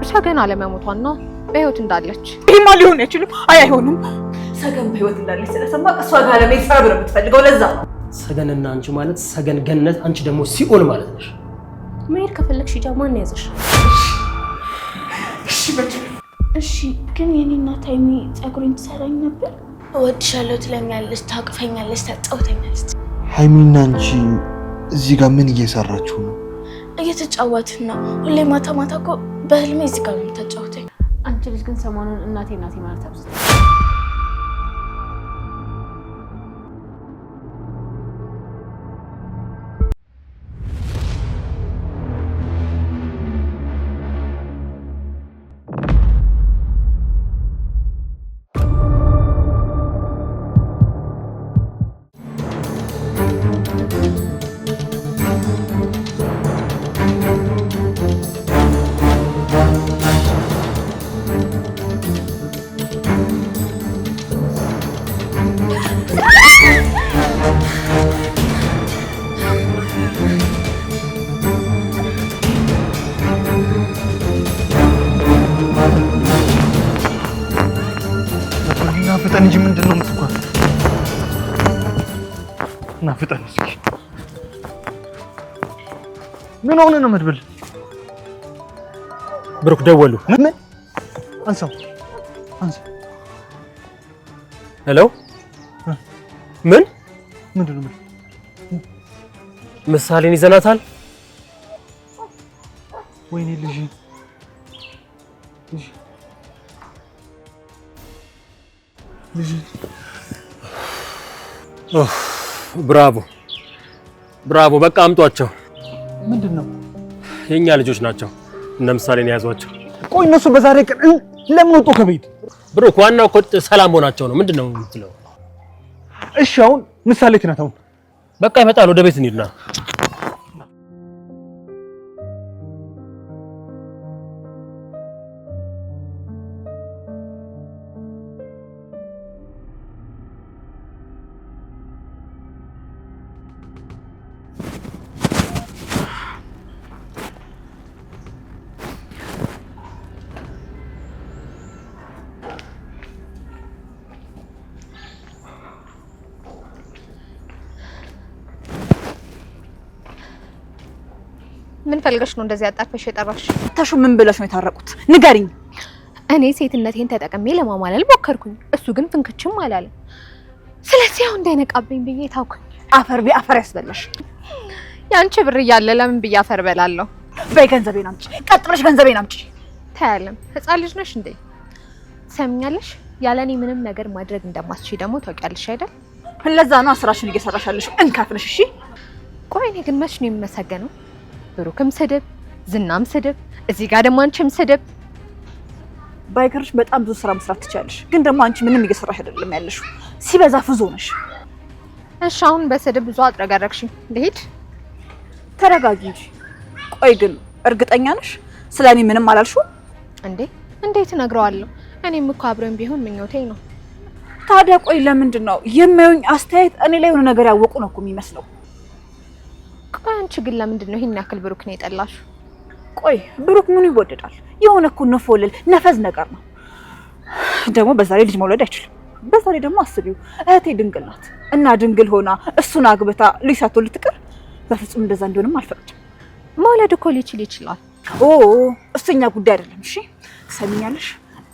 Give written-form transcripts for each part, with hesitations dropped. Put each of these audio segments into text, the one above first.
ሰገን አለመሞቷን ነው በህይወት እንዳለች። ይሄማ ሊሆን አይችልም። አይሆንም። ሰገን በህይወት እንዳለች ስለሰማ እሷ ጋር ለመይሰራ ብለ የምትፈልገው ለዛ ነው። ሰገንና አንቺ ማለት ሰገን ገነት፣ አንቺ ደግሞ ሲኦል ማለት ነሽ። መሄድ ከፈለግሽ ሂጂ። ማን ያዘሽ? እሺ በቃ እሺ። ግን የኔ እናት ሀይሚ ፀጉሬን ትሰራኝ ነበር። እወድሻለሁ ትለኛለች፣ ታቅፈኛለች፣ ታጫውተኛለች። ሀይሚና አንቺ እዚህ ጋር ምን እየሰራችሁ ነው? እየተጫወትን ነው። ሁሌ ማታ ማታ እኮ በህልሜ እዚህ ጋር ነው የምታጫውተኝ። አንቺ ልጅ ግን ሰሞኑን እናቴ ማለት አብዝ ፍጠን እንጂ ምንድነው የምትኳት? እና ፍጠን እስኪ። ምን ሆነ ነው መድብል? ብሩክ ደወሉ። ምን? አንሳው። ሄሎ። ምን? ምንድነው? ምሳሌን ይዘናታል? ወይኔ ልጅ ብራቮ በቃ አምጧቸው። ምንድነው? የኛ ልጆች ናቸው። እነ ምሳሌን ያዟቸው። ቆይ እነሱ በዛሬ ቀን ለምን ወጡ ከቤት? ብሩክ ዋናው እኮ ሰላም ሆናቸው ነው። ምንድነው የምትለው? እሺ አሁን ምሳሌ ትናታው በቃ ይመጣል። ወደ ቤት እንሂድና ምን ፈልገሽ ነው እንደዚህ አጣርፈሽ የጠራሽ? ታሹ ምን ብለሽ ነው የታረቁት? ንገሪኝ። እኔ ሴትነቴን ተጠቅሜ ለማማለል ሞከርኩኝ። እሱ ግን ፍንክችም አላለም። ስለዚህ አሁን እንዳይነቃብኝ ብዬ ታውኩኝ። አፈር ቢአፈር ያስበላሽ። ያንቺ ብር እያለ ለምን ብዬ አፈር በላለሁ? በይ ገንዘቤን አምጪ። ቀጥ ብለሽ ገንዘቤን አምጪ። ታያለም። ህፃን ልጅ ነሽ እንዴ? ሰምኛለሽ? ያለኔ ምንም ነገር ማድረግ እንደማትችይ ደግሞ ታውቂያለሽ አይደል? ለዛ ነው ስራሽን እየሰራሻለሽ። እንካፍነሽ። እሺ ቆይ እኔ ግን መች ነው የምመሰገነው? ብሩክም ስድብ፣ ዝናም ስድብ፣ እዚህ ጋር ደግሞ አንቺም ስድብ። ባይከርሽ በጣም ብዙ ስራ መስራት ትችያለሽ፣ ግን ደግሞ አንቺ ምንም እየሰራሽ አይደለም ያለሽው። ሲበዛ ፍዞ ነሽ። እሺ አሁን በስድብ ብዙ አጥረገረግሽኝ። ልሂድ? ተረጋጊ እንጂ። ቆይ ግን እርግጠኛ ነሽ ስለኔ ምንም አላልሽው እንዴ? እንዴት እነግረዋለሁ? እኔም እኮ አብረን ቢሆን ምኞቴ ነው። ታዲያ ቆይ ለምንድን ነው የሚያዩኝ አስተያየት እኔ ላይ የሆነ ነገር ያወቁ ነው እኮ የሚመስለው? ቆይ አንቺ ግን ለምንድን ነው ይሄን ያክል ብሩክ ነው የጠላሽው? ቆይ ብሩክ ምኑ ይወደዳል? የሆነ እኮ ነፎለል ነፈዝ ነገር ነው። ደግሞ በዛ ላይ ልጅ መውለድ አይችልም። በዛ ላይ ደግሞ አስቢው እህቴ ድንግል ናት እና ድንግል ሆና እሱን አግብታ ልጅ ሳትወልድ ትቀር? በፍጹም እንደዛ እንዲሆንም አልፈቅድም። መውለድ እኮ ሊችል ይችላል። እሱኛ ጉዳይ አይደለም። እሺ ትሰሚኛለሽ?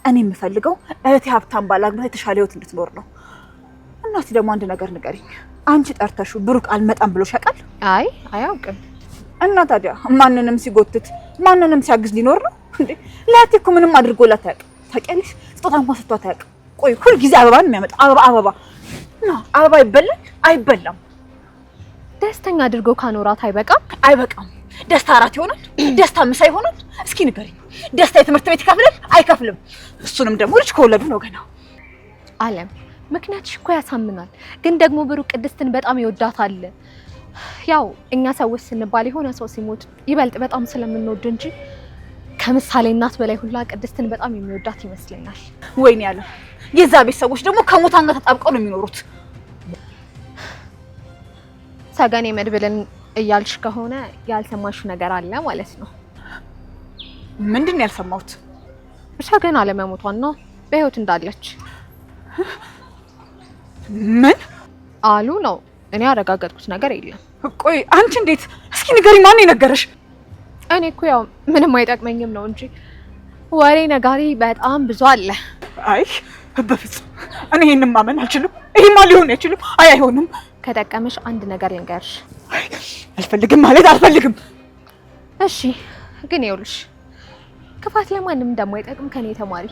እኔ የምፈልገው እህቴ ሀብታም ባላግብታ የተሻለ ህይወት እንድትኖር ነው። እናቴ ደግሞ አንድ ነገር ንገሪኝ። አንቺ ጠርተሹ ብሩክ አልመጣም ብሎሽ ያውቃል? አይ አያውቅም። እና ታዲያ ማንንም ሲጎትት ማንንም ሲያግዝ ሊኖር ነው እንዴ? ለእህቴ እኮ ምንም አድርጎላት አያውቅም። ታውቂያለሽ? ስጦታ እንኳን ሰጥቷት አያውቅም። ቆይ ሁል ጊዜ አበባ ነው የሚያመጣ። አበባ ነው። አበባ ይበላል አይበላም? ደስተኛ አድርጎ ካኖራት አይበቃም? ደስታ አራት ይሆናል? ደስታ ምሳ ይሆናል? እስኪ ንገሪኝ። ደስታ የትምህርት ቤት ይከፍላል? አይከፍልም? እሱንም ደግሞ ልጅ ከወለዱ ነው ገና። አለም ምክንያትሽ እኮ ያሳምናል። ግን ደግሞ ብሩክ ቅድስትን በጣም ይወዳታል። ያው እኛ ሰዎች ስንባል የሆነ ሰው ሲሞት ይበልጥ በጣም ስለምንወድ እንጂ ከምሳሌ እናት በላይ ሁላ ቅድስትን በጣም የሚወዳት ይመስለኛል። ወይኔ ያለ የዛ ቤት ሰዎች ደግሞ ከሞታን ጋር ተጣብቀው ነው የሚኖሩት። ሰገኔ መድብልን እያልሽ ከሆነ ያልሰማሽው ነገር አለ ማለት ነው። ምንድን ነው ያልሰማሁት? ብቻ ግን አለመሞቷና በህይወት እንዳለች ምን አሉ ነው። እኔ ያረጋገጥኩት ነገር የለም። ቆይ አንቺ እንዴት? እስኪ ንገሪ፣ ማን የነገረሽ? እኔ እኮ ያው ምንም አይጠቅመኝም ነው እንጂ ወሬ ነጋሪ በጣም ብዙ አለ። አይ በፍጹም እኔ ይሄንን ማመን አልችልም። ይሄማ ሊሆን አይችልም። አይ አይሆንም። ከጠቀመሽ አንድ ነገር ልንገርሽ። አልፈልግም ማለት አልፈልግም። እሺ ግን ይኸውልሽ ክፋት ለማንም እንደማይጠቅም ከኔ ተማሪ።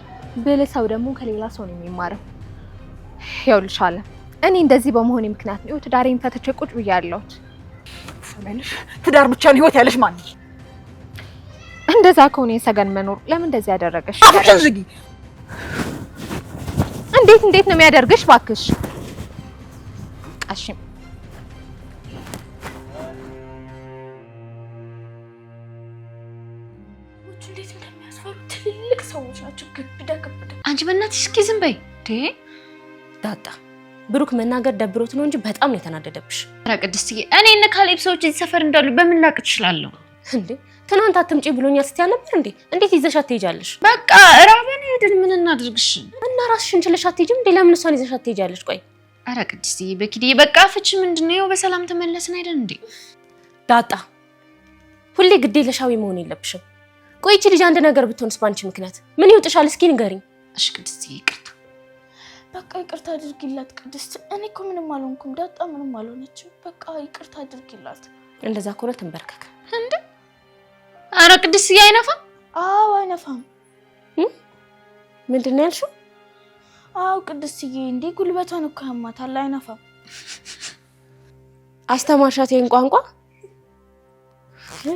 ብልህ ሰው ደግሞ ከሌላ ሰው ነው የሚማረው። ይኸውልሽ አለ እኔ እንደዚህ በመሆኔ ምክንያት ነው ትዳሬን ፈትቼ ቁጭ ብያለሁት። ሰማይልሽ ትዳር ብቻ ነው ህይወት ያለሽ ማን? እንደዛ ከሆነ የሰገን መኖር ለምን እንደዚህ ያደረገሽ? አፍሽን ዝጊ። እንዴት ነው የሚያደርግሽ? ባክሽ ቃሽም እንዴት እንደሚያስፈሩ ትልልቅ ሰዎች ናቸው። ግብዳ አንቺ በእናትሽ እስኪ ዝም በይ ዳጣ። ብሩክ መናገር ደብሮት ነው እንጂ በጣም ነው የተናደደብሽ። ኧረ ቅድስትዬ እኔ እነ ካሌብ ሰዎች እዚህ ሰፈር እንዳሉ በምን ላቅ እችላለሁ እንዴ? ትናንት አትምጪ ብሎኛል ስትያ ነበር እንዴ? እንዴት ይዘሻት ትሄጃለሽ? በቃ ራበን ሄድን ምን እናድርግሽ? እና ራስሽን ችለሽ አትሄጂም እንዴ? ለምን እሷን ይዘሻት ትሄጃለሽ? ቆይ ኧረ ቅድስትዬ በኪድዬ በቃ ፍቺ ምንድነው? በሰላም ተመለስን አይደል እንዴ? ዳጣ ሁሌ ግዴለሻዊ መሆን የለብሽም። ቆይ እቺ ልጅ አንድ ነገር ብትሆንስ ባንቺ ምክንያት ምን ይውጥሻል? እስኪ ንገሪኝ። እሺ ቅድስትዬ ይቅርታ። በቃ ይቅርታ አድርጊላት ቅድስት። እኔ እኮ ምንም አልሆንኩም። ዳጣ ምንም አልሆነችም። በቃ ይቅርታ አድርጊላት። እንደዛ ከሆነ ተንበርከክ እንዴ። ኧረ ቅድስትዬ አይነፋም። አዎ አይነፋም። ምንድን ነው ያልሽው? አዎ ቅድስትዬ እንዴ ጉልበቷን እኮ ያማታል። አይነፋም። አስተማርሻት ይሄን ቋንቋ?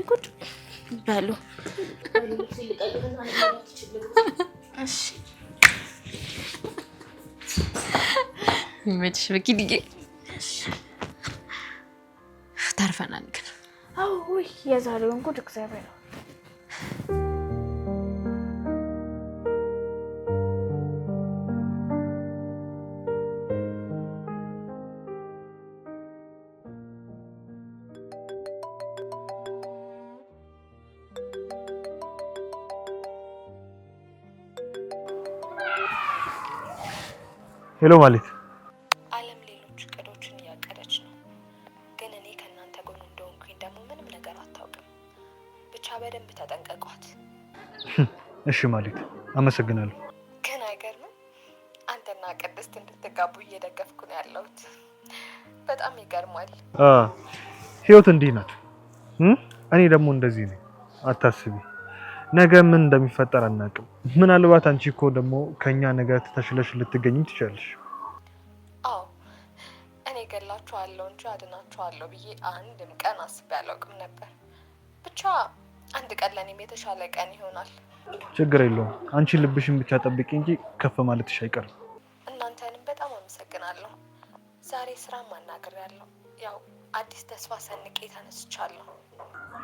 ጉድ በሉ። እሺ ይመችሽ በኪድዬ። ተርፈናል ግን። አዎ ወይ የዛሬውን ጉድ እግዚአብሔር ነው። ሄሎ ማለት ዓለም ሌሎች እቅዶችን እያቀደች ነው፣ ግን እኔ ከእናንተ ጎን እንደሆንኩኝ ደግሞ ምንም ነገር አታውቅም። ብቻ በደንብ ተጠንቀቋት። እሺ ማለት አመሰግናለሁ። ግን አይገርምም? አንተና ቅድስት እንድትጋቡ እየደገፍኩ ነው ያለሁት። በጣም ይገርማል። ህይወት እንዲህ ናት። እኔ ደግሞ እንደዚህ ነኝ። አታስቢ፣ ነገ ምን እንደሚፈጠር አናውቅም። ምናልባት አንቺ እኮ ደግሞ ከኛ ነገ ተሽለሽ ልትገኝ ትችላለሽ። አዎ እኔ ገላችኋለሁ እንጂ አድናችኋለሁ ብዬ አንድም ቀን አስቤ አላውቅም ነበር። ብቻ አንድ ቀን ለእኔም የተሻለ ቀን ይሆናል። ችግር የለውም። አንቺ ልብሽን ብቻ ጠብቂ እንጂ ከፍ ማለትሽ አይቀርም። እናንተንም በጣም አመሰግናለሁ። ዛሬ ስራ ማናገሪያለሁ። ያው አዲስ ተስፋ ሰንቄ ተነስቻለሁ።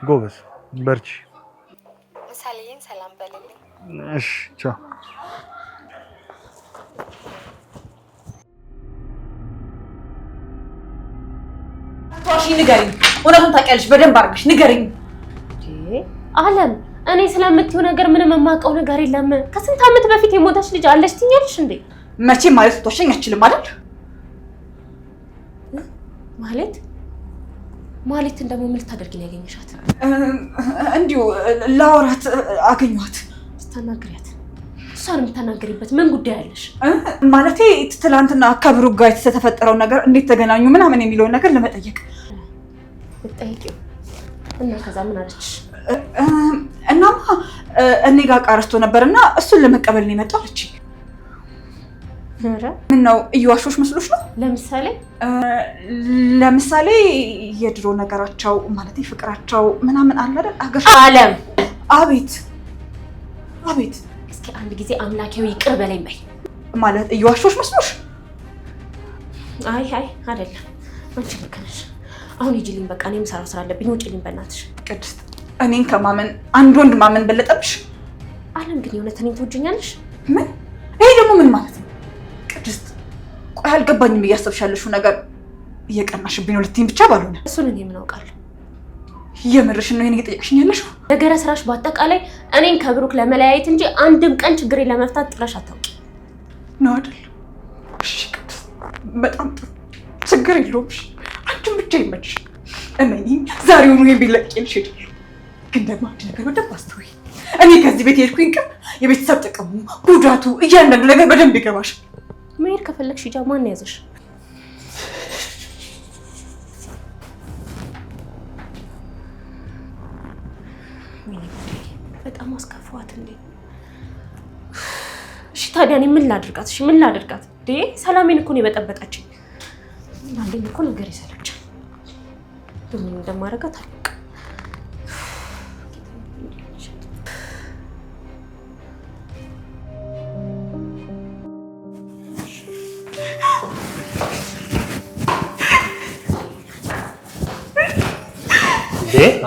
ጎበዝ፣ በርቺ። ምሳሌን ሰላም በልልኝ። እሺ ቻው። ቷሺ ንገሪኝ። እውነቱን ታውቂያለሽ በደንብ አድርገሽ ንገሪኝ። አለም እኔ ስለምትይው ነገር ምንም የማውቀው ነገር የለም። ከስንት ዓመት በፊት የሞተች ልጅ አለች ትኛለሽ እንዴ? መቼም ማለት ትወሸኝ አችልም አይደል? ማለት እንደሞ ምን ልታደርጊ ነው ያገኘሻት? እንዲሁ ላወራት አገኘኋት። ስታናግሪያት እሷን የምታናገሪበት ምን ጉዳይ አለሽ? ማለቴ ትላንትና ከብሩክ ጋር የተፈጠረው ነገር እንዴት ተገናኙ ምናምን የሚለውን ነገር ለመጠየቅ። ብትጠይቂው እና ከዛ ምን አለች? እናማ እኔ ጋር ቀረስቶ ነበርና እሱን ለመቀበል ነው የመጣው አለች። ምን ነው እየዋሾሽ መስሎሽ ነው? ለምሳሌ የድሮ ነገራቸው ማለት ፍቅራቸው ምናምን አለ አይደል? አለም አቤት እስኪ አንድ ጊዜ አምላኬው ይቅር በለኝ በይ። ማለት እየዋሾሽ መስሎሽ? አይ አይደለም፣ አንቺ ልክ ነሽ። አሁን ሂጂልኝ በቃ፣ እኔም ሰራው ስራ አለብኝ። ውጪልኝ በእናትሽ። ቅድስት እኔን ከማመን አንድ ወንድ ማመን በለጠብሽ? አለም ግን የእውነት እኔን ትወጂኛለሽ? ምን? ይሄ ደግሞ ምን ማለት ነው? ቅድስት ቆይ አልገባኝም። እያሰብሽ ያለሽው ነገር እየቀናሽብኝ ነው ልትይኝ ብቻ ባልሆነ። እሱን እኔ ምን አውቃለሁ? የምርሽን ነው የኔ ጠየቅሽኝ ያለሽው? ነገረ ስራሽ በአጠቃላይ እኔን ከብሩክ ለመለያየት እንጂ አንድም ቀን ችግሬን ለመፍታት ጥረሽ አታውቂ ነው አይደል? እሺ ቅድስት፣ በጣም ጥሩ፣ ችግር የለውም። እሺ አንቺም ብቻ ይመችሽ። እመኚኝ ዛሬውኑ የቢለቅልሽ ሄዳለሁ። ግን ደግሞ አንድ ነገር በደንብ አስተውይ። እኔ ከዚህ ቤት የሄድኩኝ ቀን የቤተሰብ ጥቅሙ፣ ጉዳቱ፣ እያንዳንዱ ነገር በደንብ ይገባሽ። መሄድ ከፈለግሽ ሂጂ። ማን ያዘሽ? በጣም አስከፋዋት እንዴ! እሺ ታዲያ እኔ ምን ላድርጋት? እሺ ምን ላድርጋት እንዴ? ሰላሜን እኮ ነው የበጠበጠችኝ። አንዴም እኮ ነገር ይሰለቻል። ምን እንደማደርጋት አላውቅም።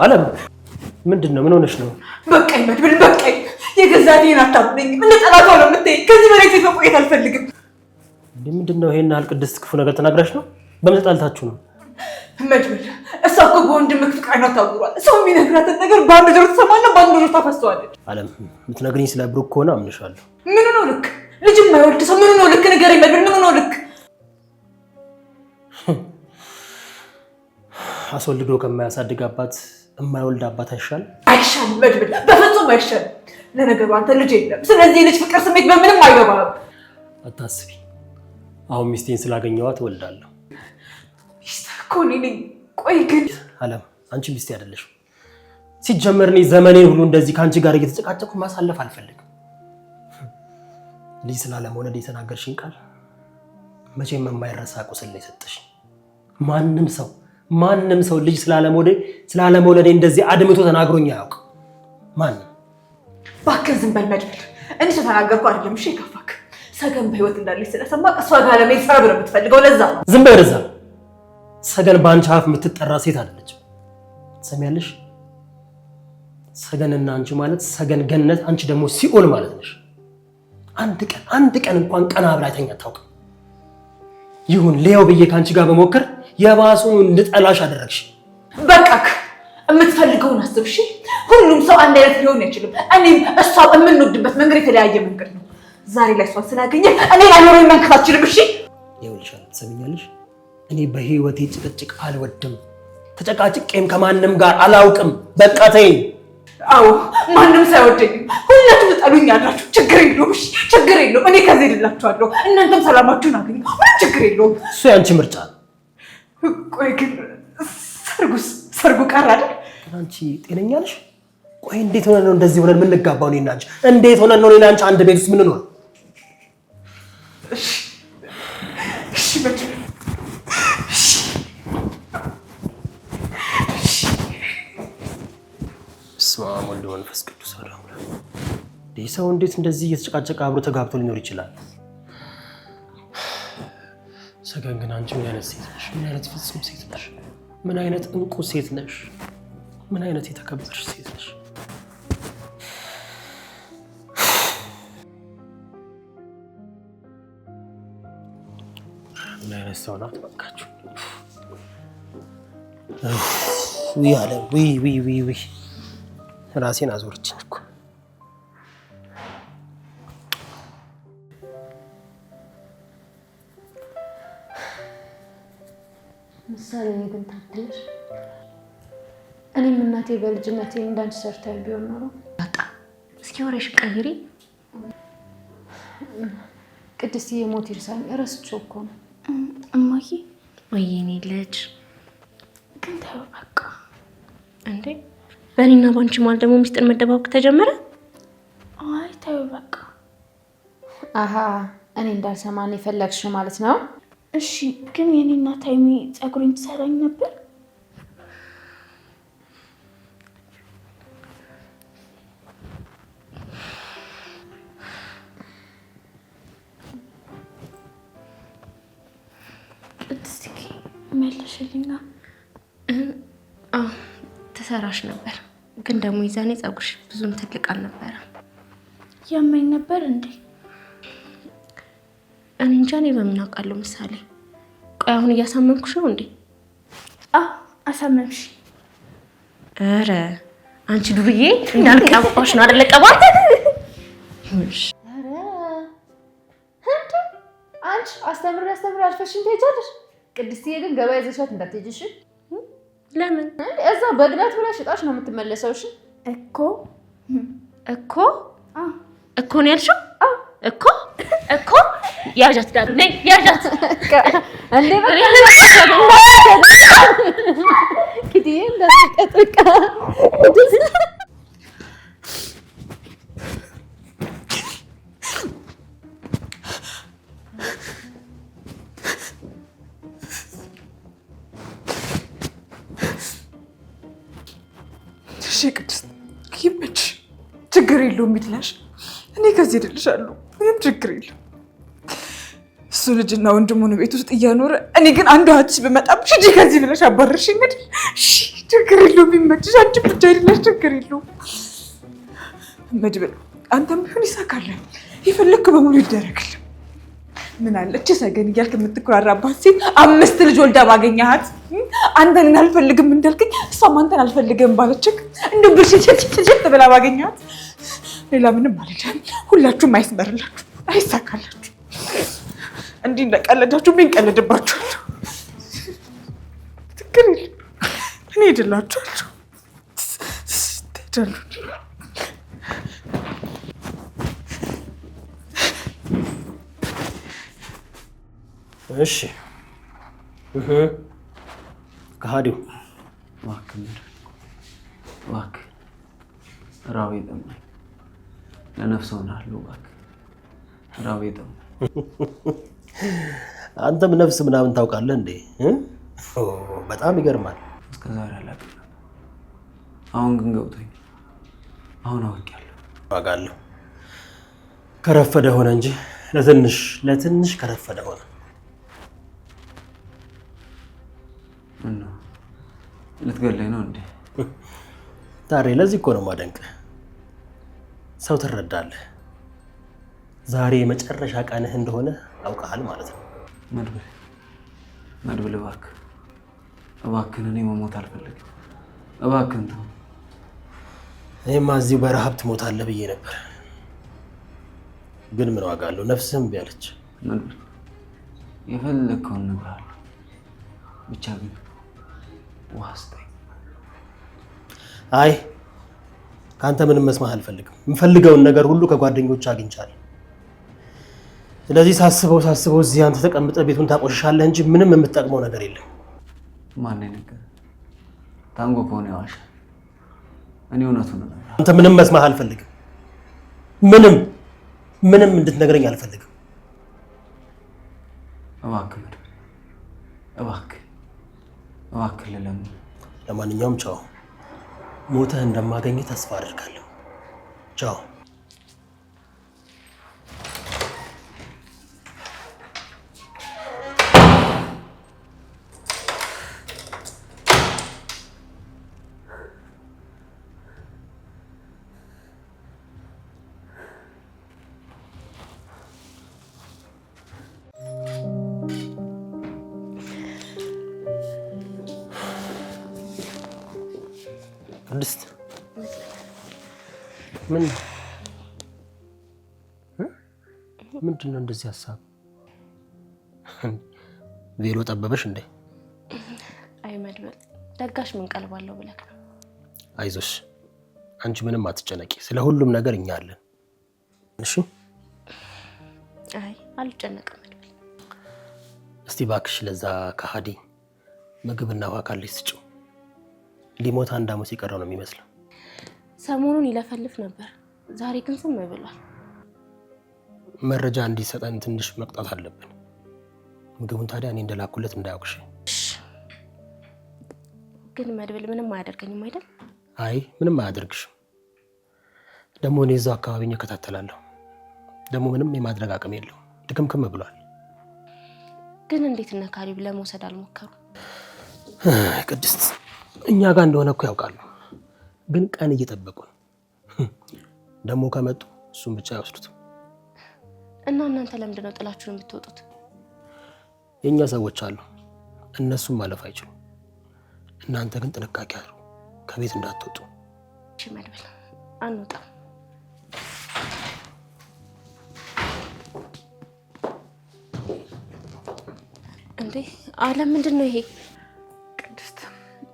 አለም ምንድነው? ምን ሆነሽ ነው? በቃኝ መድብል፣ በቃኝ። የገዛቴን አታብለኝ። እንደ ጠላቷ ነው የምትይኝ። ከዚህ በላይ ሴት መቆየት አልፈልግም። ምንድነው ይሄን ያህል ቅድስት ክፉ ነገር ተናግራሽ ነው? በምን ተጣልታችሁ ነው? መድብል፣ እሷ እኮ በወንድምህ ፍቅር አይኗ ታውሯል። ሰው የሚነግራትን ነገር በአንድ ጆሮ ትሰማና በአንድ ጆሮ ታፈሰዋለች። አለም የምትነግሪኝ ስለ ብሩክ ከሆነ አምንሻለሁ። ምኑ ነው ልክ? ልጅ የማይወልድ ሰው ምኑ ነው ልክ? ንገረኝ መድብል፣ ምኑ ነው ልክ? አስወልዶ ከማያሳድግ አባት የማይወልድ አባት አይሻል? አይሻልም መድብል፣ በፍጹም አይሻልም። ለነገሩ አንተ ልጅ የለም። ስለዚህ የልጅ ፍቅር ስሜት በምንም አይገባም። አታስቢ። አሁን ሚስቴን ስላገኘኋት እወልዳለሁ። ሚስት እኮ እኔ ነኝ። ቆይ ግን አለም አንቺ ሚስቴ አይደለሽም። ሲጀመር እኔ ዘመኔን ሁሉ እንደዚህ ከአንቺ ጋር እየተጨቃጨኩ ማሳለፍ አልፈልግም። ልጅ ስላለመውለድ የተናገርሽኝ ቃል መቼም የማይረሳ ቁስል ነው የሰጠሽኝ። ማንም ሰው ልጅ ስላለመውለዴ እንደዚህ አድምቶ ተናግሮኝ አያውቅም። ማንም። እባክህ ዝም በል መድብል። እኔ ተናገርኩ አይደለም። እሺ ከፋክ ሰገን በህይወት እንዳለች ስለሰማ እሷ ጋር ለመሄድ ሰበብ ነው የምትፈልገው። ለዛ ነው። ዝም በይ ወደዛ። ሰገን በአንቺ አፍ የምትጠራ ሴት አይደለችም። ትሰሚያለሽ? ሰገንና አንቺ ማለት ሰገን ገነት፣ አንቺ ደግሞ ሲኦል ማለት ነሽ። አንድ ቀን እንኳን ቀና ብላ አይተኛ አታውቅም። ይሁን ሌው ብዬ ከአንቺ ጋር በሞከር የባሱን እንድጠላሽ አደረግሽ። በቃክ፣ የምትፈልገውን አስብ። እሺ ሁሉም ሰው አንድ አይነት ሊሆን አይችልም። እኔም እሷ የምንወድበት መንገድ የተለያየ መንገድ ነው። ዛሬ ላይ እሷን ስላገኘ እኔ ላይኖረኝ መንከት አልችልም። እሺ ይኸውልሻል፣ ትሰሚኛለሽ? እኔ በህይወቴ ጭቅጭቅ አልወድም። ተጨቃጭቄም ከማንም ጋር አላውቅም። በቃ ተይኝ። አዎ ማንም ሳይወደኝ ሁላችሁ ትጠሉኛላችሁ። ችግር የለውም። እሺ ችግር የለውም። እኔ ከዚህ ልላችኋለሁ። እናንተም ሰላማችሁን አግኙ። ምንም ችግር የለውም። እሱ ያንቺ ምርጫ ነው። ቆይ ግን ሰርጉ ቀር አይደል? አንቺ ጤነኛ ነሽ? ቆይ እንዴት ሆነን ነው እንደዚህ ሆነን የምንጋባው? እኔና አንቺ እንዴት ሆነን ነው እኔና አንቺ አንድ ቤት ውስጥ የምንኖር? እሺ በቃ በስመ አብ ወወልድ ወመንፈስ ቅዱስ አሐዱ አምላክ። ሰው እንዴት እንደዚህ እየተጨቃጨቀ አብሮ ተጋብቶ ሊኖር ይችላል? ሰገን ግን አንቺ ምን አይነት ሴት ነሽ? ምን አይነት ፍጹም ሴት ነሽ? ምን አይነት እንቁ ሴት ነሽ? ምን አይነት የተከበርሽ ሴት ነሽ? ምን አይነት ሰው ናት? በቃችሁ ያለ ዊ ራሴን አዞረችኝ እኮ። ምሳሌ ግን ታድለሽ። እኔም እናቴ በልጅነቴ እንዳንቺ ሰርታኝ ቢሆን ኖሮ በጣም እስኪ ወሬሽ ቀይሪ። ቅድስትዬ ሞት ይርሳኝ እረስቼው እኮ ነው። እማዬ ወይኔ ልጅ ግን ተይው በቃ። እንዴ በእኔና ባንቺ ማለት ደግሞ ሚስጥር መደባበቅ ተጀመረ? አይ ተይው በቃ። አሃ እኔ እንዳልሰማ ነው የፈለግሽው ማለት ነው? እሺ ግን የኔ እናት ሀይሚ ፀጉሬን ትሰራኝ ነበር? ቅድስት መልሽልኛ። ትሰራሽ ነበር፣ ግን ደግሞ ይዛኔ ፀጉርሽ ብዙም ትልቅ አልነበረ። ያመኝ ነበር እንዴ? እኔ እንጃ፣ እኔ በምን አውቃለሁ። ምሳሌ ቆይ አሁን እያሳመምኩሽ ነው እንዴ? አሳመምሽ። ኧረ አንቺ ዱርዬ እንዳልቀባሽ ነው አይደል? ቀባት። ኧረ አንቺ አስተምሪ አልፈሽም ትሄጃለሽ። ቅድስትዬ ግን ገበያ ይዘሻት እንዳትሄጂ እሺ? ለምን? እዛ በግዳት ብላ ሽጣሽ ነው የምትመለሰው። እሺ? እኮ ነው ያልሽው? እኮ ያዣት ዳር ነይ ያዣት እንዴ ኪዲዬ እንዳትቀጥቃ ቅድስት ይመች ችግር የለውም ይድላሽ። እኔ ከዚህ እድልሻለሁ፣ ምንም ችግር የለውም። እሱ ልጅና ወንድሙን ቤት ውስጥ እያኖረ እኔ ግን አንዱ ሀች በመጣብሽ እጂ ከዚህ ብለሽ አባረርሽ። እንግዲህ እሺ ችግር የለውም ይመችሽ። አንቺ ብቻ አይደለሽ፣ ችግር የለውም። መድብል አንተም ቢሆን ይሳካልህ፣ የፈለግክ በሙሉ ይደረግልህ። ምን አለች ሰገን እያልክ የምትኮራራባት ሴት 5 ልጅ ወልዳ ባገኘሃት። አንተን አልፈልግም እንዳልከኝ እሷም አንተን አልፈልግም ባለችክ እንደ ብልሽት ብላ ባገኘሃት። ሌላ ምንም አልልም። ሁላችሁም አይስመርላችሁ፣ አይሳካላችሁ። እንዲህ እንደቀለዳችሁ ምን ቀለድባችኋለሁ? ትክክል የለም። እኔ ሄድላችኋለሁ። ትሄዳለሁ። እሺ ከሃዲው እባክህ ራቤ ጠማኝ። ለነፍስ ሆናለሁ። እባክህ ራቤ ጠማኝ። አንተም ነፍስ ምናምን ታውቃለህ እንዴ? በጣም ይገርማል። እስከ ዛሬ አላውቅም። አሁን ግን ገብቶኝ፣ አሁን አውቄያለሁ። አውቃለሁ። ከረፈደ ሆነ እንጂ ለትንሽ ከረፈደ ሆነ። ልትገለኝ ነው እንዴ? ታሬ ለዚህ እኮ ነው የማደንቅህ። ሰው ትረዳለህ። ዛሬ የመጨረሻ ቀንህ እንደሆነ አውቀሃል ማለት ነው። መድብል እባክህን እኔ መሞት አልፈልግም። እባክህን ተው። እኔማ እዚሁ በረሃብ ትሞታለህ ብዬ ነበር፣ ግን ምን ዋጋ አለው? ነፍስህም ቢያለች። መድብል የፈለግከውን እነግርሃለሁ፣ ብቻ ግን ውሃ ስጠኝ። አይ ከአንተ ምንም መስማት አልፈልግም። የምፈልገውን ነገር ሁሉ ከጓደኞች አግኝቻለሁ። ስለዚህ ሳስበው እዚህ አንተ ተቀምጠህ ቤቱን ታቆሽሻለህ እንጂ ምንም የምትጠቅመው ነገር የለም። ማን ነገር ታንጎ ከሆነ ያዋሻል። እኔ እውነቱን ነው። አንተ ምንም መስማት አልፈልግም። ምንም እንድትነግረኝ አልፈልግም። እባክህ መድብል፣ እባክህ ልለምንህ። ለማንኛውም ቻው። ሞተህ እንደማገኝ ተስፋ አደርጋለሁ። ቻው። ቅድስት ምንድን ነው እንደዚህ ሀሳብ? ቬሎ ጠበበሽ እንዴ? አይ መድብል፣ ደጋሽ ምን ቀልባለሁ ብለህ ነው። አይዞሽ፣ አንቺ ምንም አትጨነቂ። ስለ ሁሉም ነገር እኛ አለን። እሺ? አይ አልጨነቅም መድብል። እስቲ እባክሽ ለዛ ከሃዲ ምግብና ውሃ ካለሽ ስጪው። ሊሞት 1 ዓመት የቀረው ነው የሚመስለው። ሰሞኑን ይለፈልፍ ነበር፣ ዛሬ ግን ዝም ብሏል። መረጃ እንዲሰጠን ትንሽ መቅጣት አለብን። ምግቡን ታዲያ እኔ እንደላኩለት እንዳያውቅሽ። ግን መድብል ምንም አያደርገኝም አይደል? አይ ምንም አያደርግሽም። ደግሞ እኔ እዛው አካባቢ እከታተላለሁ። ደግሞ ምንም የማድረግ አቅም የለው፣ ድክምክም ብሏል። ግን እንዴት እነ ካሌብ ለመውሰድ አልሞከሩ? ቅድስት እኛ ጋር እንደሆነ እኮ ያውቃሉ፣ ግን ቀን እየጠበቁ ነው። ደግሞ ከመጡ እሱን ብቻ አይወስዱትም። እና እናንተ ለምንድን ነው ጥላችሁን የምትወጡት? የኛ ሰዎች አሉ፣ እነሱም ማለፍ አይችሉም። እናንተ ግን ጥንቃቄ አድርጉ። ከቤት እንዳትወጡ። እሺ መድብል፣ አንወጣም። እንዴ አለም፣ ምንድን ነው ይሄ? ቅድስት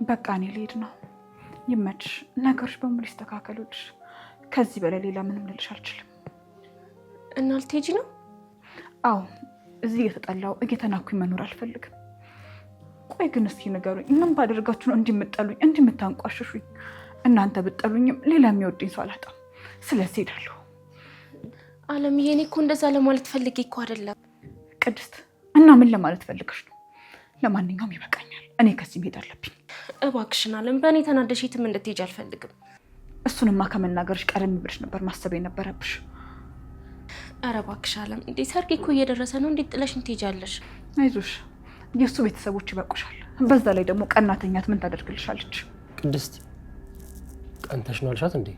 በቃ እኔ ልሄድ ነው። ይመችሽ፣ ነገሮች በሙሉ ይስተካከሉልሽ። ከዚህ በላይ ሌላ ምንም ልልሽ አልችልም። እና ልትሄጂ ነው? አዎ፣ እዚህ እየተጠላው እየተናኩኝ መኖር አልፈልግም። ቆይ ግን እስኪ ንገሩኝ፣ ምን ባደርጋችሁ ነው እንዲምጠሉኝ እንዲምታንቋሽሹኝ? እናንተ ብጠሉኝም ሌላ የሚወደኝ ሰው አላጣም። ስለዚህ ሄዳለሁ። አለምዬ፣ እኔ እኮ እንደዛ ለማለት ፈልጌ እኮ አይደለም። ቅድስት፣ እና ምን ለማለት ፈልገሽ ነው? ለማንኛውም ይበቃኛል። እኔ ከዚህ መሄድ አለብኝ። እባክሽን አለም፣ በእኔ ተናደሽ የትም እንድትሄጂ አልፈልግም። እሱንማ ከመናገርሽ ቀደም ብለሽ ነበር ማሰብ የነበረብሽ። ኧረ እባክሽ አለም፣ እንዴ ሰርጌ እኮ እየደረሰ ነው። እንዴት ጥለሽን ትሄጃለሽ? አይዞሽ፣ የእሱ ቤተሰቦች ይበቁሻል። በዛ ላይ ደግሞ ቀናተኛት ምን ታደርግልሻለች? ቅድስት ቀንተሽ ነው አልሻት እንዴ?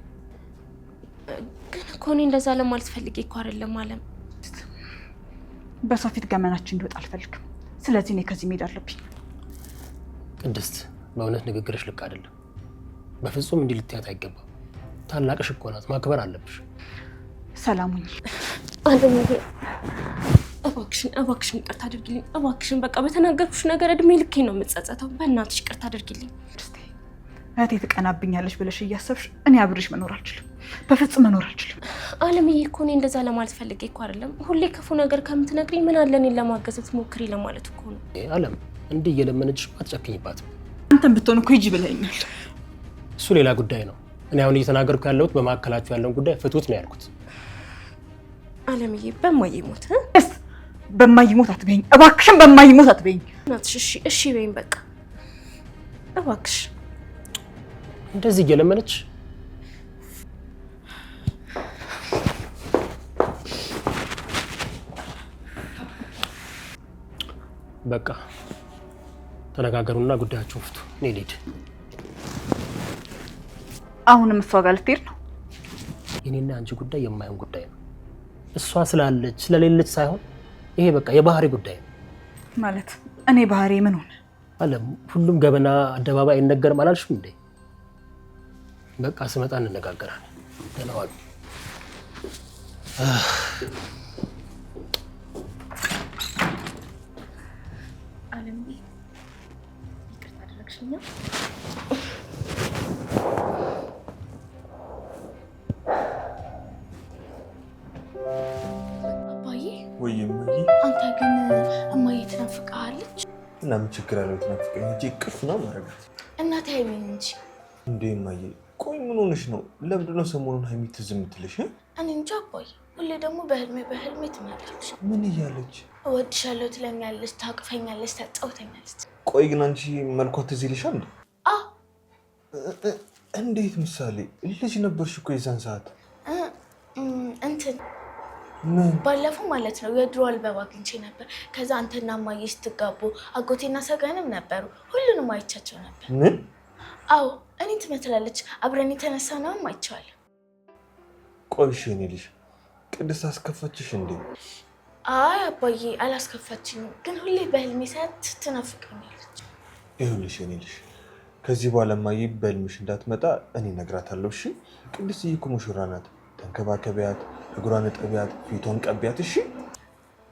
ግን እኮ እኔ እንደዛ ለማለት ፈልጌ እኮ አይደለም አለም። በሰው ፊት ገመናችን እንዲወጣ አልፈልግም። ስለዚህ እኔ ከዚህ መሄድ አለብኝ። ቅድስት በእውነት ንግግርሽ ልክ አይደለም። በፍጹም እንዲህ ልትያት አይገባም። ታላቅሽ እኮ ናት፣ ማክበር አለብሽ። ሰላሙኝ አለምዬ፣ እባክሽን ይቅርታ አድርጊልኝ። እባክሽን በቃ በተናገርኩሽ ነገር እድሜ ልኬን ነው የምጸጸተው። በእናትሽ ይቅርታ አድርጊልኝ። እህቴ ትቀናብኛለች ብለሽ እያሰብሽ እኔ አብሬሽ መኖር አልችልም። በፍጹም መኖር አልችልም። አለምዬ እኮ እኔ እንደዛ ለማለት ፈልጌ እኮ አይደለም። ሁሌ ክፉ ነገር ከምትነግሪኝ ምን አለ እኔን ለማገዝ ብትሞክሪ ለማለት እኮ ነው። አለም እንዲህ እየለመነችሽ አትጨክኝባትም። አንተም ብትሆን እኮ ሂጂ ብለኸኛል። እሱ ሌላ ጉዳይ ነው። እኔ አሁን እየተናገርኩ ያለሁት በመካከላችሁ ያለውን ጉዳይ ፍቱት ነው ያልኩት። አለምዬ በማይሞት በማይሞት አትበይኝ እባክሽን፣ በማይሞት አትበይኝ። እናትሽ እሺ በይኝ በቃ እባክሽ። እንደዚህ እየለመነች በቃ ተነጋገሩና ጉዳያችሁን ፍቱ። እኔ ልሂድ። አሁንም እሷ ጋር ልትሄድ ነው? የኔና አንቺ ጉዳይ የማይሆን ጉዳይ ነው። እሷ ስላለች ስለሌለች ሳይሆን ይሄ በቃ የባህሪ ጉዳይ ነው። ማለት እኔ ባህሪ ምን ሆነ? አለም ሁሉም ገበና አደባባይ አይነገርም አላልሽም እንዴ? በቃ ስመጣ እንነጋገራለን። ደህና ዋሉ። አለምዬ ይቅርታ አደረግሽኛ? አባዬ ወይ እማዬ፣ አንተ ግን እማዬ ትናፍቅሃለች? ለምን ችግር አለው? ትናፍቀኝ እንጂ ቅፍ ነው ማረጋት። እናቴ ሀይሚን እንጂ እንዴ እማዬ፣ ቆይ ምን ሆነሽ ነው? ለምንድን ነው ሰሞኑን ሀይሚ ትዝ የምትልሽ? እኔ እንጃ አባዬ፣ ሁሌ ደግሞ በህልሜ ትመጣለች። ምን እያለች? እወድሻለሁ ትለኛለች፣ ታቅፈኛለች፣ ታጫውተኛለች። ቆይ ግን አንቺ መልኳ ትዝ ይልሻል? አ እንዴት? ምሳሌ ልጅ ነበርሽ እኮ የዛን ሰዓት። እንትን ምን ባለፈው ማለት ነው የድሮ አልበባ አግኝቼ ነበር። ከዛ አንተና እማዬ ስትጋቡ አጎቴና ሰገንም ነበሩ። ሁሉንም አይቻቸው ነበር። ምን? አዎ እኔ ትመስላለች። አብረን የተነሳ ነውም አይቼዋለሁ። ቆይ እሺ፣ እኔ ልጅ ቅድስት አስከፈችሽ እንዴ? አይ አባዬ አላስከፋችኝም፣ ግን ሁሌ በህልሜ ሳያት ትናፍቀኛለች። ይኸውልሽ እኔ ልጅ ከዚህ በኋላ እማዬ በህልምሽ እንዳትመጣ እኔ እነግራታለሁ። እሺ? ቅድስት እኮ ሙሽራ ናት። ተንከባከቢያት፣ እግሯን እጠቢያት፣ ፊቷን ቀቢያት። እሺ?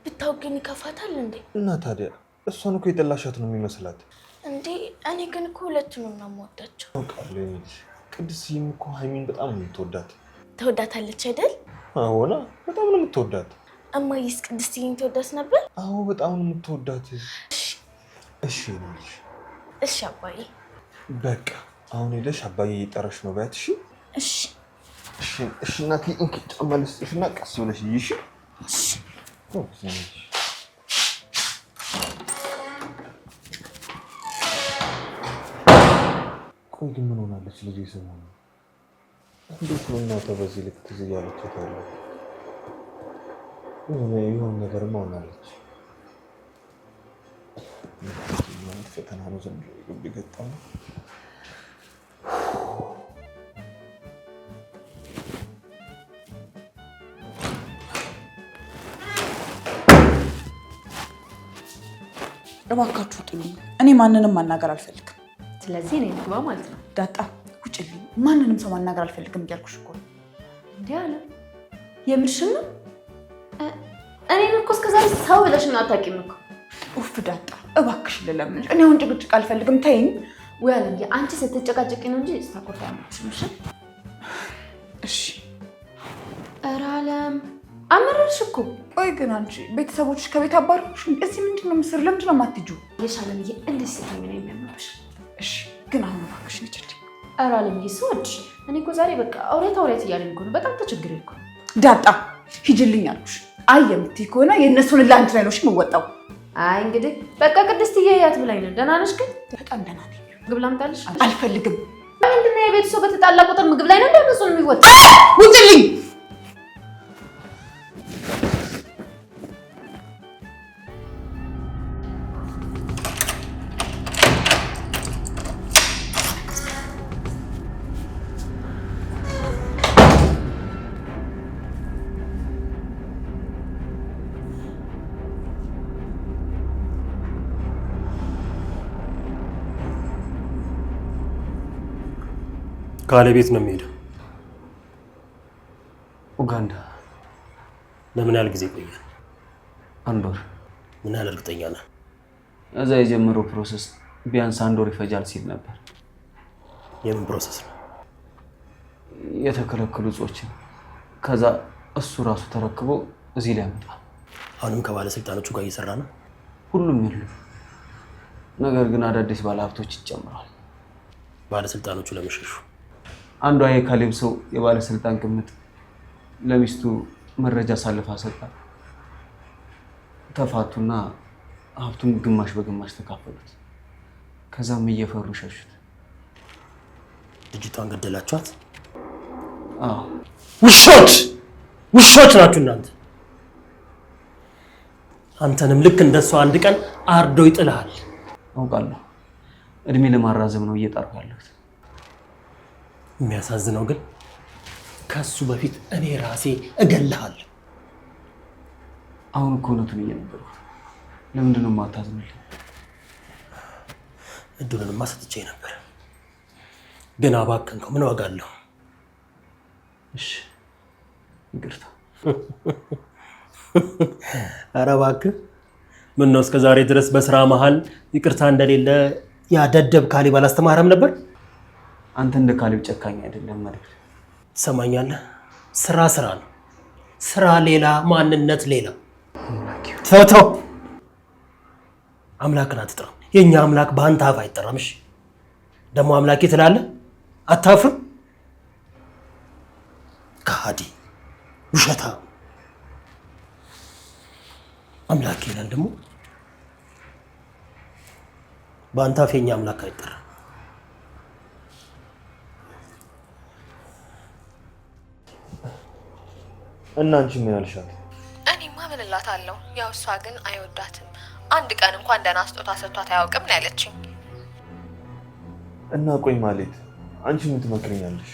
ብታው ግን ይከፋታል እንዴ? እና ታዲያ እሷን እኮ የጠላሻት ነው የሚመስላት እንዴ? እኔ ግን እኮ ሁለቱንም ነው የምወዳቸው። አውቃለሁ የኔ ልጅ። ቅድስትዬም እኮ ሀይሚን በጣም ነው የምትወዳት። ትወዳታለች አይደል? አዎና፣ በጣም ነው የምትወዳት። እማዬስ ቅድስትዬን ትወዳት ነበር? አዎ በጣም ነው የምትወዳት። እሺ የኔ ልጅ። እሺ አባዬ። በቃ አሁን ሄደሽ አባዬ እየጠራሽ ነው በያት። እሺ? እሺ እሺ እናቴ፣ እንኪ ጫማ ልስጥሽና ቀስ ብለሽ ይሽ። ቆይ ግን ምን ሆናለች ልጅ? ሰሞኑን እንዴት ነው እናቷ በዚህ ልክ ትዝ እያለቻት ያለው? የሆነ ነገርማ ሆናለች። ፈተና ነው ዘንድሮ የገጠመው። እባካችሁ ጥሉኝ። እኔ ማንንም ማናገር አልፈልግም። ስለዚህ እኔ ልግባ ማለት ነው። ዳጣ ማንንም ሰው ማናገር አልፈልግም እያልኩሽ እኮ ነው። እንዴ አለ የምርሽን ነው? እኔን እኮ እስከዛሬ ሰው ብለሽኝ አታውቂም እኮ። ኡፍ ዳጣ እባክሽ ልለምንሽ፣ እኔ አሁን ጭቅጭቅ አልፈልግም ተይኝ። ወይ አለምዬ አንቺ ስትጨቃጨቂ ነው እንጂ ስታኮርታ ያመችሽ። እሺ ኧረ አለም አመረርሽ እኮ። ቆይ ግን አንቺ ቤተሰቦችሽ ከቤት አባረሩሽ? እዚህ ምንድን ነው የምትሰሪው? ለምንድን ነው የማትሄጂው? የሻለምዬ እንደዚህ ስትሆኚ ነው የሚያምርሽ። እሺ ግን አሁን እባክሽ ንጭልኝ። ኧረ አለምዬ ስወድሽ እኔ እኮ ዛሬ በቃ አውሬት እያለኝ እኮ ነው። በጣም ተቸግሬ እኮ ዳጣ ሂጂልኝ አልኩሽ። አይ የምትይ ከሆነ የእነሱን ላንቺ ላይ ነው የምወጣው። አይ እንግዲህ በቃ ቅድስትዬ ያት ብላኝ ነው። ደህና ነሽ ግን? በጣም ደህና ነኝ። ምግብ ላምጣልሽ? አልፈልግም። ምንድን ነው የቤቱ ሰው በተጣላ ቁጥር ምግብ ላይ ነው እንደነሱን የሚወጣ? ውጭልኝ። ካለ ቤት ነው የሚሄደው። ኡጋንዳ። ለምን ያህል ጊዜ ቆያል? 1 ወር። ምን ያህል እርግጠኛ ነህ? እዛ የጀመረው ፕሮሰስ ቢያንስ 1 ወር ይፈጃል ሲል ነበር። የምን ፕሮሰስ ነው? የተከለከሉ እጾችን ከዛ እሱ ራሱ ተረክቦ እዚህ ላይ ያመጣ። አሁንም ከባለስልጣኖቹ ጋር እየሰራ ነው? ሁሉም የሉ፣ ነገር ግን አዳዲስ ባለሀብቶች ይጨምራል። ባለስልጣኖቹ ለመሸሹ አንዷ የካሌብ ሰው የባለስልጣን ግምት ለሚስቱ መረጃ ሳልፋ ሰጣት። ተፋቱና ሀብቱን ግማሽ በግማሽ ተካፈሉት። ከዛም እየፈሩ ሸሹት። ልጅቷን ገደላችኋት? አዎ። ውሾች ናችሁ እናንተ። አንተንም ልክ እንደሷ አንድ ቀን አርዶ ይጥልሃል። አውቃለሁ። እድሜ ለማራዘም ነው እየጣርኩ ያለሁት። የሚያሳዝነው ግን ከሱ በፊት እኔ ራሴ እገልሃለሁ። አሁን እኮ እውነቱን እየነገርኩህ። ለምንድን ነው የማታዝንልኝ? እድሉንማ ሰጥቼ ነበር፣ ግን አባከንከው። ምን ዋጋ አለው? እሺ ይቅርታ። ኧረ እባክህ ምን ነው እስከ ዛሬ ድረስ በስራ መሃል ይቅርታ እንደሌለ ያ ደደብ ካሌብ አላስተማረም ነበር? አንተ እንደ ካሌብ ጨካኝ አይደለም ማለት ትሰማኛለህ? ስራ ነው። ስራ ሌላ፣ ማንነት ሌላ። ተው አምላክን አትጥራው። የኛ አምላክ በአንተ አፍ አይጠራም። እሺ ደግሞ አምላኬ ትላለህ? አታፍርም? ከሃዲ ውሸታ አምላኬ ይላል ደግሞ። በአንተ አፍ የኛ አምላክ አይጠራም። እና አንቺ ምን አልሻት? እኔማ ምን እላታለሁ? ያው እሷ ግን አይወዳትም። አንድ ቀን እንኳን ደህና ስጦታ ሰጥቷት አያውቅም ነው ያለችኝ። እና ቆይ ማለት አንቺ ምን ትመክረኛለሽ?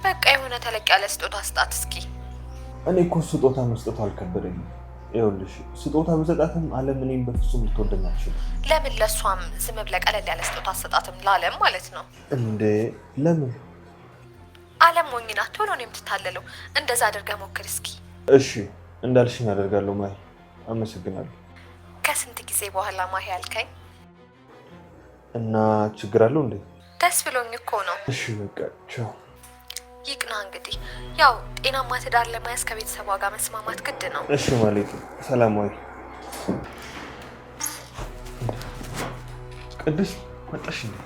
በቃ የሆነ ተለቅ ያለ ስጦታ ስጣት እስኪ። እኔ እኮ ስጦታ መስጠቱ አልከበደኝም። ይኸውልሽ ስጦታ በሰጣትም ዓለም እኔን በፍጹም ልትወደኝ አትችልም። ለምን ለሷም ዝም ብለህ ቀለል ያለ ስጦታ አሰጣትም? ለዓለም ማለት ነው እንዴ? ለምን? ዓለም ሞኝ ናት፣ ቶሎ ነው የምትታለለው። እንደዛ አድርገህ ሞክር እስኪ። እሺ እንዳልሽኝ አደርጋለሁ ማሂ። አመሰግናለሁ። ከስንት ጊዜ በኋላ ማሂ አልከኝ? እና ችግር አለው እንዴ? ደስ ብሎኝ እኮ ነው። እሺ በቃ ቻው። ይቅና እንግዲህ። ያው ጤናማ ትዳር ለመያዝ ከቤተሰቧ ጋር መስማማት ግድ ነው። እሺ ማለት ሰላማዊ ቅድስት መጣሽ እንዴ?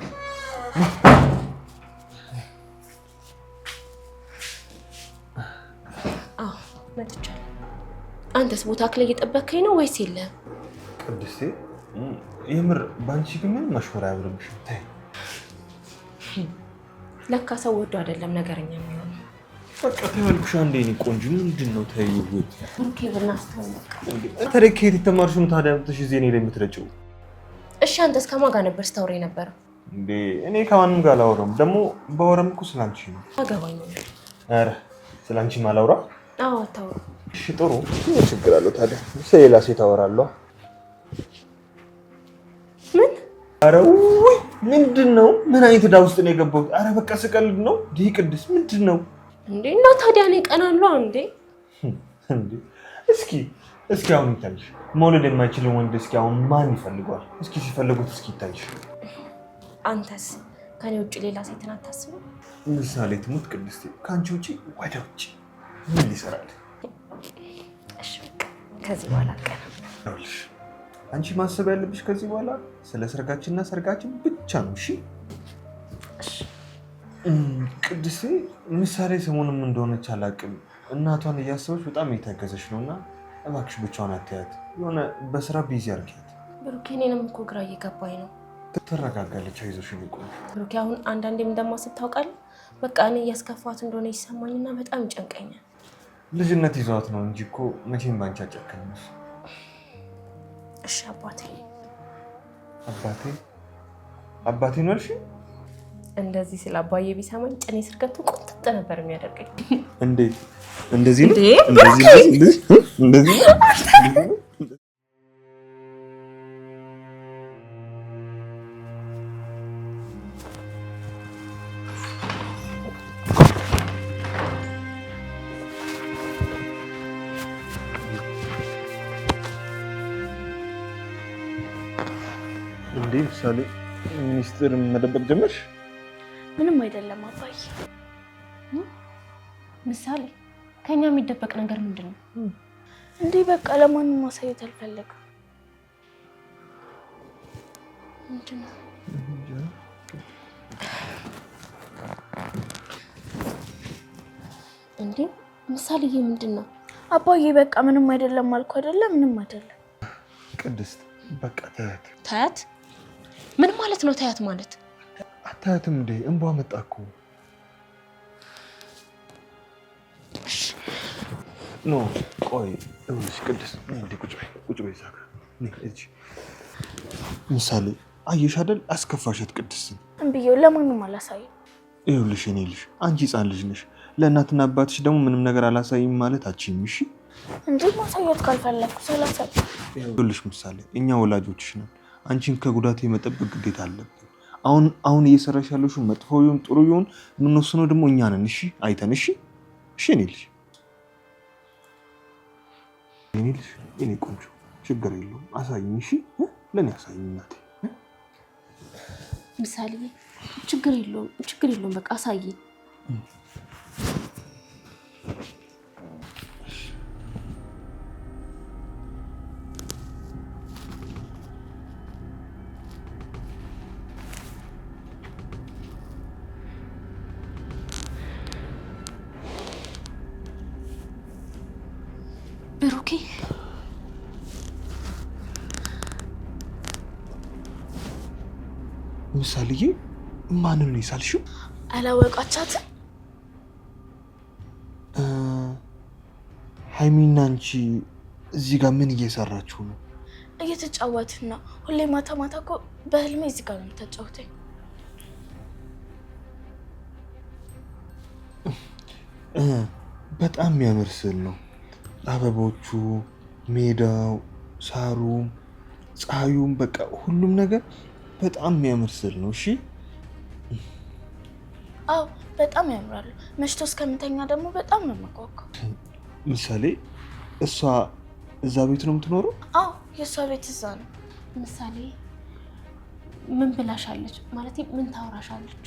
አዎ መጥቻለሁ። አንተስ ቦታ ላይ እየጠበከኝ ነው ወይስ የለም? ቅድስቴ የምር ባንቺ ግን ምን ማሽወራ ያብርብሽ? ታይ ለካ ሰው ወዶ አይደለም ነገረኛ የሚሆነው። በቃ ተይልኩሽ አንዴ። እኔ ቆንጆ ምንድን ነው ተይው። ኦኬ ብናስተውልክ ታዲያ ከየት የተማርሽው ነው ታዲያ አምጥተሽ እዚህ እኔ ላይ የምትረጪው? እሺ አንተስ ከማን ጋር ነበር ስታወራ የነበረው? እንዴ እኔ ከማንም ጋር አላወራም። ደግሞ ባወራም እኮ ስላንቺ ነው። አገባኝ። ኧረ ስላንቺ ማላውራ? አዎ አታውራ። እሺ ጥሩ። ምን ችግር አለው ታዲያ? ስለሌላ ሴት አወራለሁ። ምን? ኧረ ውይ ምንድነው? ምን አይነት ዕዳ ውስጥ ነው የገባሁት? አረ በቃ ስቀልድ ነው። ይህ ቅድስት ምንድነው እንዴ? እና ታዲያ እኔ ቀናለሁ እንዴ? እንዴ እስኪ አሁን ይታይሽ። መውለድ የማይችል ወንድ እስኪ አሁን ማን ይፈልገዋል? እስኪ ሲፈልጉት እስኪ ይታይሽ። አንተስ ከኔ ውጭ ሌላ ሴትን አታስብም? ምሳሌ ትሙት ቅድስት፣ ከአንቺ ውጭ ወደ ውጭ ምን ይሰራል? እሺ ከዚህ በኋላ ይኸውልሽ፣ አንቺ ማሰብ ያለብሽ ከዚህ በኋላ ስለ ሰርጋችንና ሰርጋችን ብቻ ነው። እሺ ቅድስት፣ ምሳሌ ሰሞኑን ምን እንደሆነች አላውቅም። እናቷን እያሰበች በጣም እየታገዘች ነውና እባክሽ ብቻዋን አትያት። የሆነ በስራ ቢዚ አድርጊያት። ብሩኬ፣ እኔንም እኮ ግራ እየገባኝ ነው። ትረጋጋለች። አይዞሽ ይቆይ። ብሩኬ፣ አሁን አንዳንዴም እንደማስብ ታውቃለህ። በቃ እኔ እያስከፋት እንደሆነ ይሰማኝና በጣም ይጨንቀኛል። ልጅነት ይዟት ነው እንጂ እኮ መቼም ባንቺ አጨከንሽ። እሺ አባቴ ነው ያልሽ? እንደዚህ ስለ አባዬ ቢሰማኝ ጭኔ ስር ገብቶ ቁጥጥ ነበር የሚያደርገኝ። እንዴት እንደዚህ ነው? እንደዚህ እንዴ? ምሳሌ ሚኒስትር መደበቅ ጀመርሽ? ምንም አይደለም አባዬ። ምሳሌ፣ ከኛ የሚደበቅ ነገር ምንድን ነው? እንዴ በቃ ለማንም ማሳየት አልፈለግም። ምንድን ነው? እንዴ ምሳሌዬ፣ ምንድን ነው? አባዬ በቃ ምንም አይደለም አልኩ አይደለም? ምንም አይደለም። ቅድስት በቃ ታያት። ታያት? ምን ማለት ነው ታያት ማለት? አታያትም እንዴ? እንባ መጣ እኮ። ኖ ቆይ እውነሽ ቅድስት እንዴ? ቁጭ በይ ዛጋ። እጂ ምሳሌ አየሽ አይደል? አስከፋሻት ቅድስት። እንብየው ለማንም አላሳይም። ይኸውልሽ እኔ ልጅ አንቺ ህፃን ልጅ ነሽ። ለእናትና አባትሽ ደግሞ ምንም ነገር አላሳይም ማለት አትችይም። እሺ እንዴ ማሳየት ካልፈለኩ ሰላሳ። ይኸውልሽ ምሳሌ እኛ ወላጆችሽ ነን። አንቺን ከጉዳት የመጠበቅ ግዴታ አለብን። አሁን እየሰራሽ ያለሽው መጥፎ ይሁን ጥሩ ይሁን የምንወስነው ደግሞ እኛ ነን። እሺ አይተን። እሺ እኔ ልጅ እኔ ቆንጆ ችግር የለውም አሳይኝ። እሺ ለኔ አሳይኝ እናቴ። ምሳሌ ችግር የለውም በቃ አሳይኝ። ብሩኬ ምሳሌዬ ማንን ነው የሳልሽው? አላወቃቻትም? ሀይሚና አንቺ እዚህ ጋር ምን እየሰራችሁ ነው? እየተጫወትን ነው። ሁሌ ማታ ማታ እኮ በህልሜ እዚህ ጋር ነው የምታጫውተኝ። በጣም የሚያምር ስዕል ነው። አበቦቹ፣ ሜዳው፣ ሳሩ፣ ፀሐዩም በቃ ሁሉም ነገር በጣም የሚያምር ስዕል ነው። እሺ አዎ በጣም ያምራሉ። መሽቶ እስከምተኛ ደግሞ በጣም ነው የምጓጓው። ምሳሌ እሷ እዛ ቤት ነው የምትኖረው? አዎ የእሷ ቤት እዛ ነው። ምሳሌ ምን ብላሻለች? ማለት ምን ታወራሻለች?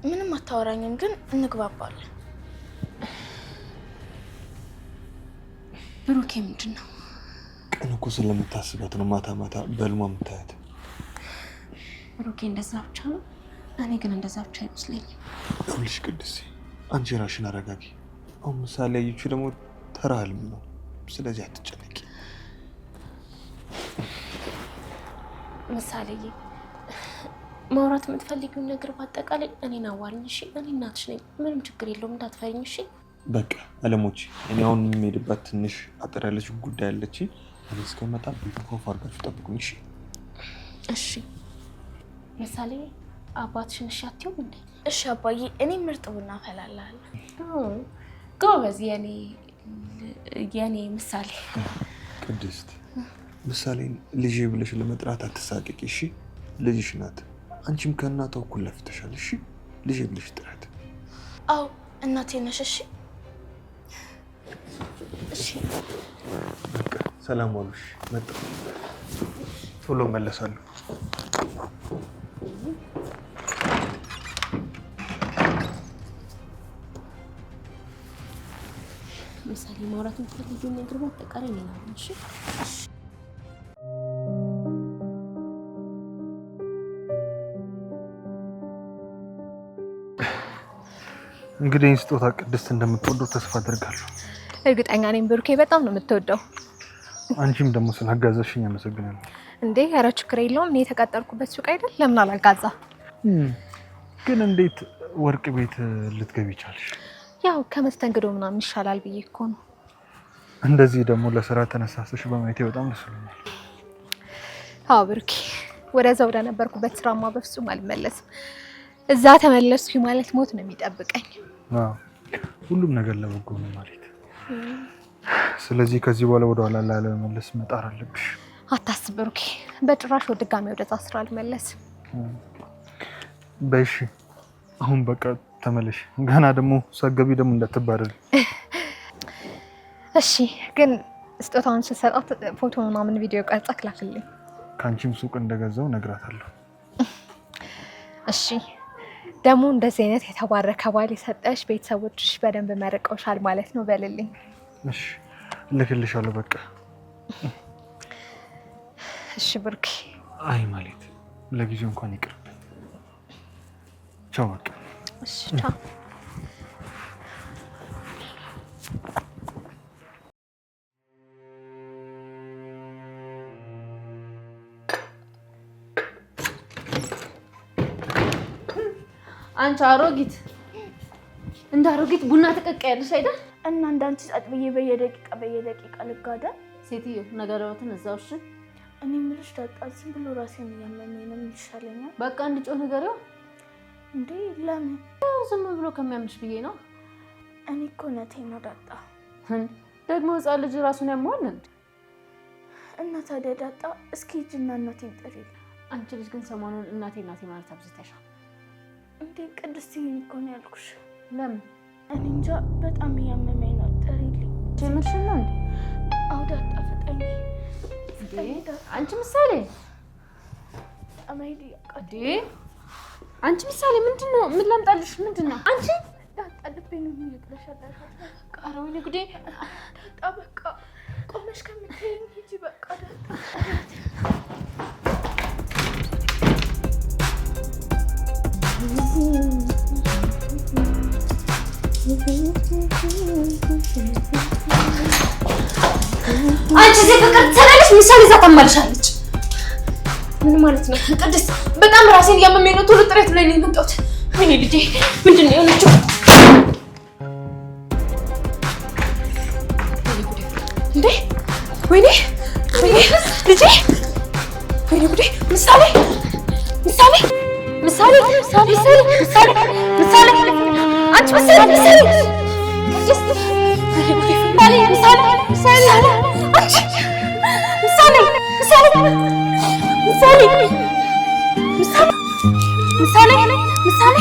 ምንም አታወራኝም፣ ግን እንግባባለን። ብሩኬ ምንድን ነው? ቀን እኮ ስለምታስባት ነው ማታ ማታ በህልሟ የምታያት። ብሩኬ እንደዛ ብቻ ነው? እኔ ግን እንደዛ ብቻ አይመስለኝም። ይኸውልሽ ቅድስት አንቺ ራሽን አረጋጊ። አሁን ምሳሌ ያየችው ደግሞ ተራ ህልም ነው። ስለዚህ አትጨነቂ። ምሳሌዬ ማውራት የምትፈልጊውን ነገር በአጠቃላይ እኔን አዋሪኝ እሺ? እኔ እናትሽ ነኝ። ምንም ችግር የለውም እንዳትፈሪኝ እሺ? በቃ አለሞች፣ እኔ አሁን የምሄድባት ትንሽ አጠር ያለች ጉዳይ አለች። እኔ እስከመጣ ቢፎፍ አድርጋችሁ ጠብቁኝ እሺ? እሺ ምሳሌ አባትሽን እሺ አትይውም እንዴ? እሺ አባዬ፣ እኔ ምርጥ ቡና አፈላልሃለሁ። ጎበዝ የኔ ምሳሌ። ቅድስት ምሳሌን ልጄ ብለሽ ለመጥራት አትሳቀቂ እሺ? ልጅሽ ናት። አንቺም ከእናቷ እኩል ለፍተሻል። እሺ ልጅ ብለሽ ጥረት። አዎ እናቴ ነሽ። እሺ በቃ ሰላም ዋሉሽ። መጣሁ። ቶሎ መለሳለሁ። ምሳሌ ማውራቱን ትፈልጊው ነገር በተቃራኒ ነው። እሺ እንግዲህ ስጦታ ቅድስት እንደምትወደው ተስፋ አደርጋለሁ። እርግጠኛ ነኝ ብሩኬ በጣም ነው የምትወደው። አንቺም ደግሞ ስላጋዛሽኝ አመሰግናለሁ። እንዴ ኧረ ችግር የለውም። እኔ የተቀጠርኩበት ሱቅ አይደል? ለምን አላጋዛ? ግን እንዴት ወርቅ ቤት ልትገቢ ቻልሽ? ያው ከመስተንግዶ ምናምን ይሻላል ብዬ እኮ ነው። እንደዚህ ደግሞ ለስራ ተነሳሰሽ በማየቴ በጣም ደስ ብሎኛል። አዎ ብሩኬ፣ ወደዛ ወደ ነበርኩበት ስራማ በፍጹም አልመለስም። እዛ ተመለስኩ ማለት ሞት ነው የሚጠብቀኝ። አዎ ሁሉም ነገር ለበጎ ነው ማለት። ስለዚህ ከዚህ በኋላ ወደ ኋላ ላለመመለስ መጣር አለብሽ። አታስብ ብሩኬ፣ በጭራሽ ወደ ድጋሚ ወደዛ ስራ አልመለስም። በእሺ አሁን በቃ ተመለሽ። ገና ደግሞ ሳገቢ ደግሞ እንዳትባረሪ። እሺ ግን ስጦታውን ስሰጣት ፎቶ ምናምን ቪዲዮ ቀርጸህ ላክልኝ። ከአንቺም ሱቅ እንደገዛው ነግራታለሁ። እሺ ደግሞ እንደዚህ አይነት የተባረከ ባል የሰጠሽ ቤተሰቦችሽ በደንብ መርቀውሻል ማለት ነው በልልኝ። እሺ እልክልሻለሁ በቃ። እሺ ብሩኬ። አይ ማለት ለጊዜው እንኳን ይቅርብኝ። ቻው በቃ። እሺ ቻው። አንቺ አሮጊት እንደ አሮጊት ቡና ተቀቀያለሽ አይደል? እና እንዳንቺ ጸጥ ብዬ በየደቂቃ ልጋዳ? ሴትዮ ነገረውትን እዛው። እሺ እኔ የምልሽ ዳጣ ዝም ብሎ ራሴን እያመመኝ ነው። ይሻለኛል? በቃ እንድጮህ ነገረው እንዴ? ለምን? ዝም ብሎ ከሚያምሽ ብዬ ነው። እኔ እኮ እውነቴን ነው ዳጣ። ደግሞ ህፃን ልጅ ራሱን ያመዋል እንዴ? እና ታዲያ ዳጣ እስኪ ሂጂና እናቴን ጥሪልኝ። አንቺ ልጅ ግን ሰሞኑን እናቴ ማለት አብዝተሻል። እንዴ ቅድስትዬ እኮ ነው ያልኩሽ። ለምን? እኔ እንጃ በጣም እያመመኝ ነው። ጥሪልኝ። ጀምርሽ ነው እንዴ? አዎ ዳጣ ፍጠኝ። አንቺ ምሳሌ አማይዲ አቃዲ። አንቺ ምሳሌ ምንድነው? ምን ላምጣልሽ? ምንድነው? አንቺ ዳጣ ልቤን የሚያቅለሻለሽ። ኧረ ወይኔ ጉዴ። ዳጣ በቃ ቆመሽ ከምትይኝ ሂጂ በቃ ዳጣ። አንቺ እዚህ ፍቅር ትሰራለች፣ ምሳሌ እዛ ታማልሻለች። ምን ማለት ነው? ቅድስት በጣም ራሴን እያመመኝ ነው። ቶሎ ጥረት ላይ ነው የመጣሁት። ወይኔ ልጄ ምንድን ነው የሆነችው? እንዴ ወይኔ ልጄ፣ ወይኔ ጉዴ። ምሳሌ አንቺ ምሳሌ ቅድስት ምሳሌ